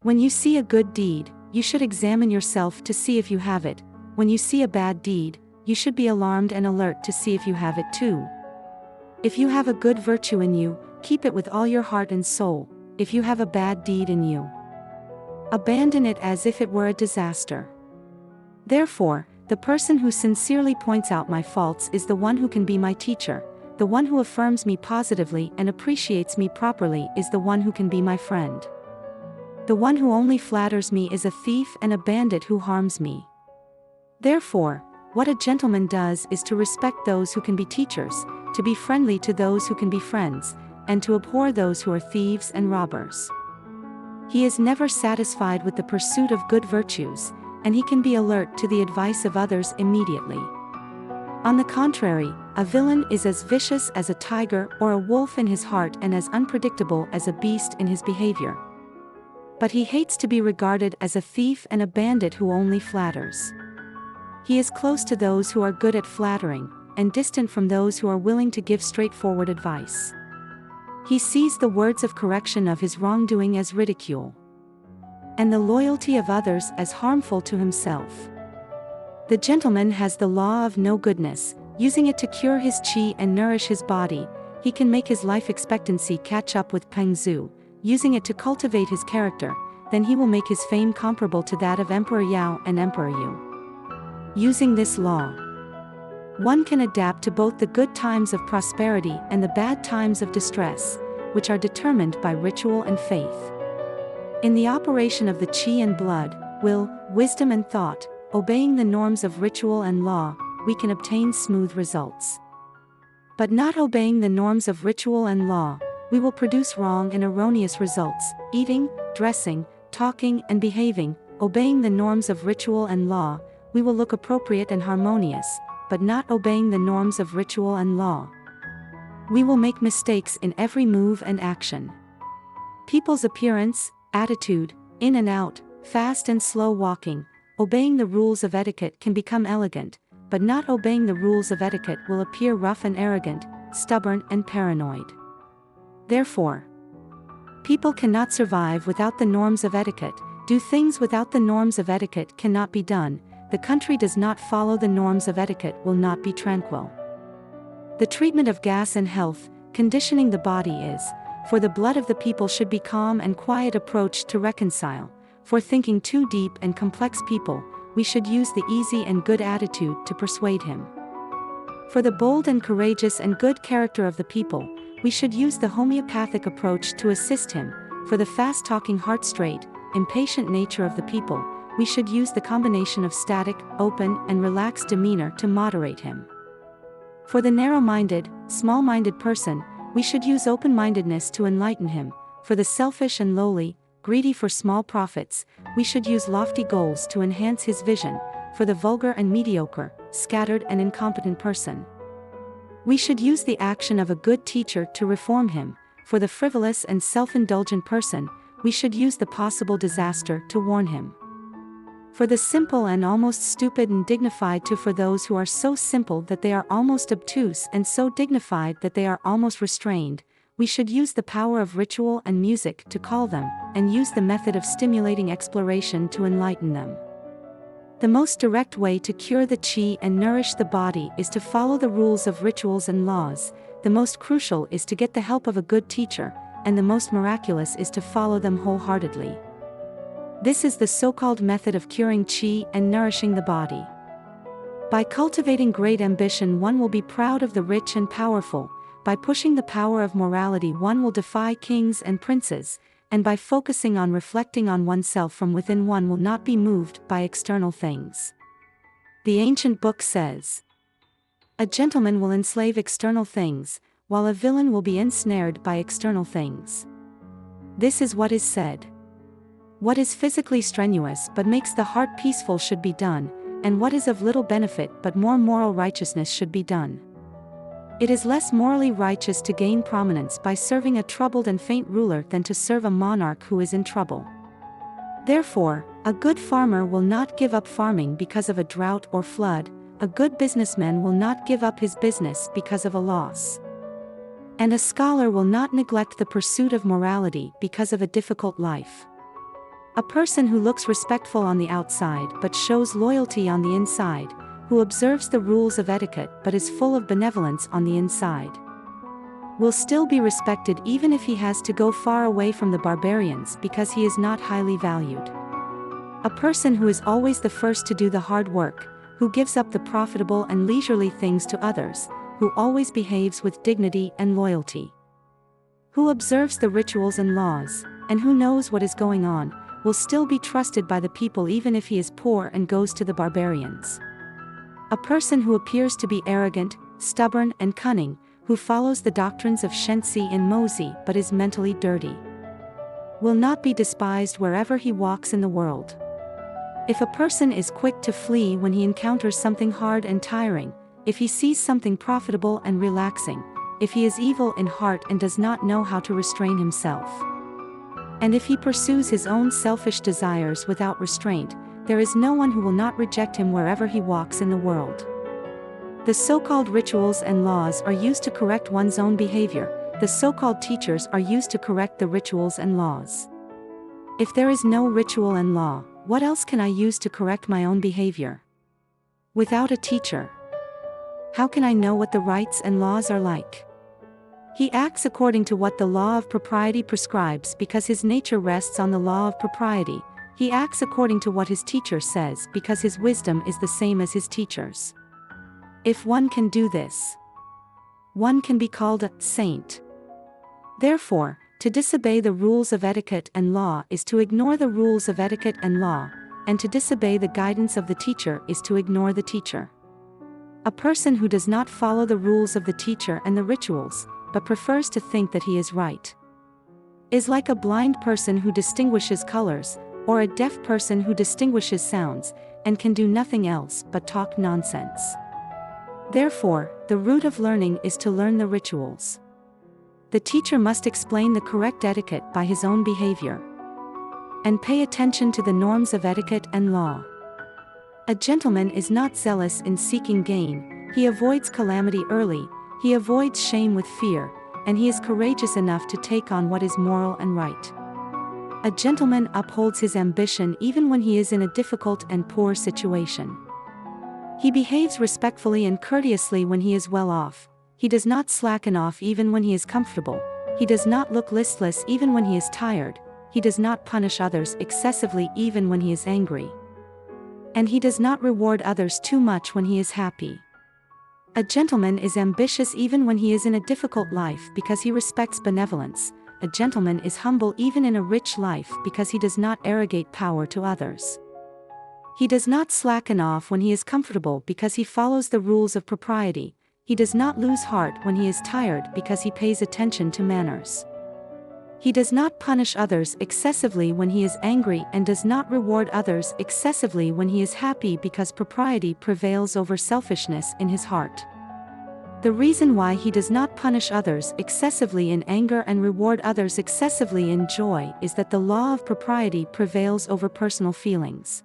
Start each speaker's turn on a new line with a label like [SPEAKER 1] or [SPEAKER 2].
[SPEAKER 1] When you see a good deed, you should examine yourself to see if you have it. When you see a bad deed, you should be alarmed and alert to see if you have it too. If you have a good virtue in you, keep it with all your heart and soul. If you have a bad deed in you, abandon it as if it were a disaster. Therefore, the person who sincerely points out my faults is the one who can be my teacher. The one who affirms me positively and appreciates me properly is the one who can be my friend. The one who only flatters me is a thief and a bandit who harms me. Therefore, what a gentleman does is to respect those who can be teachers, to be friendly to those who can be friends, and to abhor those who are thieves and robbers. He is never satisfied with the pursuit of good virtues, and he can be alert to the advice of others immediately. On the contrary, a villain is as vicious as a tiger or a wolf in his heart and as unpredictable as a beast in his behavior. But he hates to be regarded as a thief and a bandit who only flatters. He is close to those who are good at flattering, and distant from those who are willing to give straightforward advice. He sees the words of correction of his wrongdoing as ridicule, and the loyalty of others as harmful to himself. The gentleman has the law of no goodness, using it to cure his qi and nourish his body. He can make his life expectancy catch up with pengzu, using it to cultivate his character. Then he will make his fame comparable to that of Emperor Yao and Emperor Yu. Using this law, one can adapt to both the good times of prosperity and the bad times of distress, which are determined by ritual and faith. In the operation of the qi and blood, will, wisdom and thought, obeying the norms of ritual and law, we can obtain smooth results. But not obeying the norms of ritual and law, we will produce wrong and erroneous results. Eating, dressing, talking and behaving, obeying the norms of ritual and law, we will look appropriate and harmonious, but not obeying the norms of ritual and law, we will make mistakes in every move and action. People's appearance, attitude, in and out, fast and slow walking, obeying the rules of etiquette can become elegant, but not obeying the rules of etiquette will appear rough and arrogant, stubborn and paranoid. Therefore, people cannot survive without the norms of etiquette. Do things without the norms of etiquette cannot be done. The country does not follow the norms of etiquette will not be tranquil. The treatment of gas and health, conditioning the body is, for the blood of the people should be calm and quiet approach to reconcile. For thinking too deep and complex people, we should use the easy and good attitude to persuade him. For the bold and courageous and good character of the people, we should use the homeopathic approach to assist him. For the fast-talking heart-straight, impatient nature of the people, we should use the combination of static, open, and relaxed demeanor to moderate him. For the narrow-minded, small-minded person, we should use open-mindedness to enlighten him. For the selfish and lowly, greedy for small profits, we should use lofty goals to enhance his vision. For the vulgar and mediocre, scattered and incompetent person, we should use the action of a good teacher to reform him. For the frivolous and self-indulgent person, we should use the possible disaster to warn him. For the simple and almost stupid and dignified for those who are so simple that they are almost obtuse and so dignified that they are almost restrained, we should use the power of ritual and music to call them, and use the method of stimulating exploration to enlighten them. The most direct way to cure the qi and nourish the body is to follow the rules of rituals and laws. The most crucial is to get the help of a good teacher, and the most miraculous is to follow them wholeheartedly. This is the so-called method of curing qi and nourishing the body. By cultivating great ambition, one will be proud of the rich and powerful. By pushing the power of morality, one will defy kings and princes, and by focusing on reflecting on oneself from within, one will not be moved by external things. The ancient book says, "A gentleman will enslave external things, while a villain will be ensnared by external things." This is what is said. What is physically strenuous but makes the heart peaceful should be done, and what is of little benefit but more moral righteousness should be done. It is less morally righteous to gain prominence by serving a troubled and faint ruler than to serve a monarch who is in trouble. Therefore, a good farmer will not give up farming because of a drought or flood. A good businessman will not give up his business because of a loss. And a scholar will not neglect the pursuit of morality because of a difficult life. A person who looks respectful on the outside but shows loyalty on the inside, who observes the rules of etiquette but is full of benevolence on the inside, will still be respected even if he has to go far away from the barbarians because he is not highly valued. A person who is always the first to do the hard work, who gives up the profitable and leisurely things to others, who always behaves with dignity and loyalty, who observes the rituals and laws, and who knows what is going on, will still be trusted by the people even if he is poor and goes to the barbarians. A person who appears to be arrogant, stubborn and cunning, who follows the doctrines of Xunzi and Mozi but is mentally dirty, will not be despised wherever he walks in the world. If a person is quick to flee when he encounters something hard and tiring, if he sees something profitable and relaxing, if he is evil in heart and does not know how to restrain himself, and if he pursues his own selfish desires without restraint, there is no one who will not reject him wherever he walks in the world. The so-called rituals and laws are used to correct one's own behavior. The so-called teachers are used to correct the rituals and laws. If there is no ritual and law, what else can I use to correct my own behavior? Without a teacher, how can I know what the rights and laws are like? He acts according to what the law of propriety prescribes because his nature rests on the law of propriety. He acts according to what his teacher says because his wisdom is the same as his teacher's. If one can do this, one can be called a saint. Therefore, to disobey the rules of etiquette and law is to ignore the rules of etiquette and law, and to disobey the guidance of the teacher is to ignore the teacher. A person who does not follow the rules of the teacher and the rituals, but prefers to think that he is right, is like a blind person who distinguishes colors, or a deaf person who distinguishes sounds, and can do nothing else but talk nonsense. Therefore, the root of learning is to learn the rituals. The teacher must explain the correct etiquette by his own behavior, and pay attention to the norms of etiquette and law. A gentleman is not zealous in seeking gain, he avoids calamity early, he avoids shame with fear, and he is courageous enough to take on what is moral and right. A gentleman upholds his ambition even when he is in a difficult and poor situation. He behaves respectfully and courteously when he is well off. He does not slacken off even when he is comfortable. He does not look listless even when he is tired. He does not punish others excessively even when he is angry. And he does not reward others too much when he is happy. A gentleman is ambitious even when he is in a difficult life because he respects benevolence. A gentleman is humble even in a rich life because he does not arrogate power to others. He does not slacken off when he is comfortable because he follows the rules of propriety. He does not lose heart when he is tired because he pays attention to manners. He does not punish others excessively when he is angry and does not reward others excessively when he is happy because propriety prevails over selfishness in his heart. The reason why he does not punish others excessively in anger and reward others excessively in joy is that the law of propriety prevails over personal feelings.